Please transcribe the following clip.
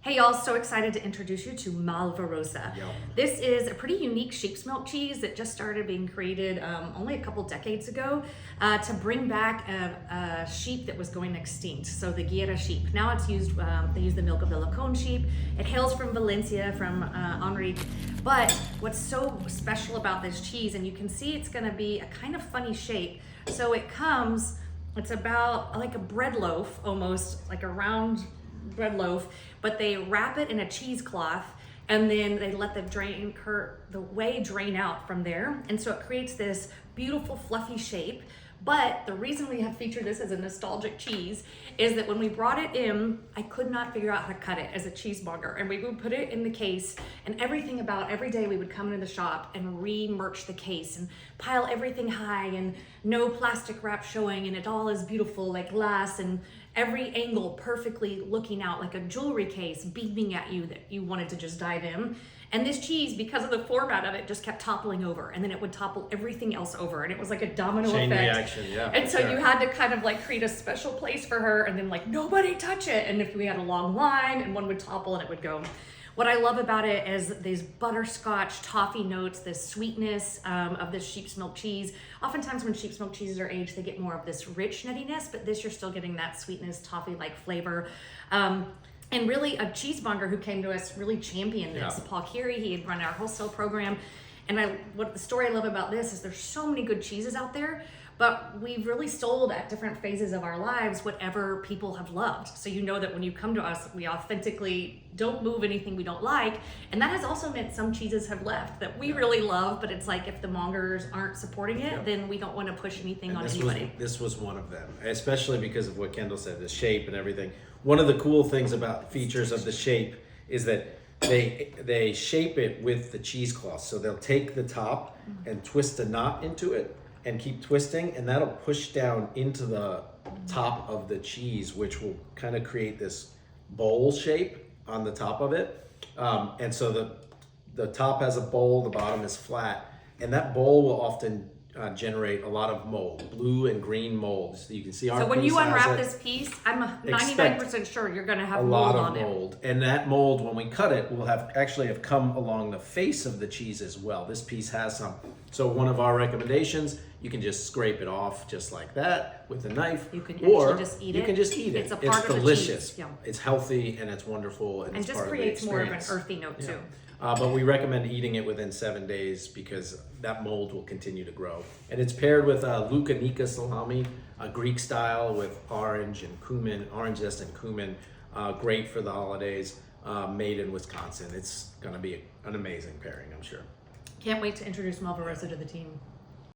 Hey y'all, so excited to introduce you to Malvarosa. Yum. This is a pretty unique sheep's milk cheese that just started being created only a couple decades ago to bring back a sheep that was going extinct, so the Guiera sheep. Now it's used, they use the milk of the Lacon sheep. It hails from Valencia, from Enrique. But what's so special about this cheese, and you can see it's gonna be a kind of funny shape. So it's about like a bread loaf, almost like a round bread loaf, but they wrap it in a cheesecloth and then they let the whey drain out from there, and so it creates this beautiful fluffy shape. But the reason we have featured this as a nostalgic cheese is that when we brought it in, I could not figure out how to cut it as a cheesemonger, and we would put it in the case, and every day we would come into the shop and re-merch the case and pile everything high and no plastic wrap showing, and it all is beautiful like glass and every angle perfectly looking out like a jewelry case beaming at you that you wanted to just dive in. And this cheese, because of the format of it, just kept toppling over, and then it would topple everything else over, and it was like a domino Chain effect. reaction, yeah. And so you had to kind of like create a special place for her, and then like nobody touch it. And if we had a long line, and one would topple and it would go. What I love about it is these butterscotch toffee notes, this sweetness of this sheep's milk cheese. Oftentimes when sheep's milk cheeses are aged, they get more of this rich nuttiness, but this you're still getting that sweetness, toffee-like flavor. And really a cheesemonger who came to us really championed this. Yeah. Paul Curie, he had run our wholesale program. And what the story I love about this is there's so many good cheeses out there, but we've really sold at different phases of our lives whatever people have loved. So you know that when you come to us, we authentically don't move anything we don't like. And that has also meant some cheeses have left that we really love, but it's like if the mongers aren't supporting it, then we don't want to push anything on anybody. This was one of them, especially because of what Kendall said, the shape and everything. One of the cool things about features of the shape is that they shape it with the cheesecloth. So they'll take the top and twist a knot into it and keep twisting, and that'll push down into the top of the cheese, which will kind of create this bowl shape on the top of it. And so the top has a bowl, the bottom is flat, and that bowl will often generate a lot, of mold, blue and green mold. So you can see our So when piece you unwrap has this piece, I'm Expect 99% sure you're going to have a mold lot on of it. mold, and that mold, when we cut it, will actually have come along the face of the cheese as well. This piece has some. So one of our recommendations, you can just scrape it off just like that with a knife. You can or actually just eat you it. can just eat it. It's a part of the delicious. cheese, yeah. It's healthy and it's wonderful, and it's just part creates of the more of an experience. earthy note too. But we recommend eating it within 7 days because that mold will continue to grow. And it's paired with Lucanica salami, a Greek style with orange zest and cumin. Great for the holidays, made in Wisconsin. It's gonna be an amazing pairing, I'm sure. Can't wait to introduce Malvarosa to the team.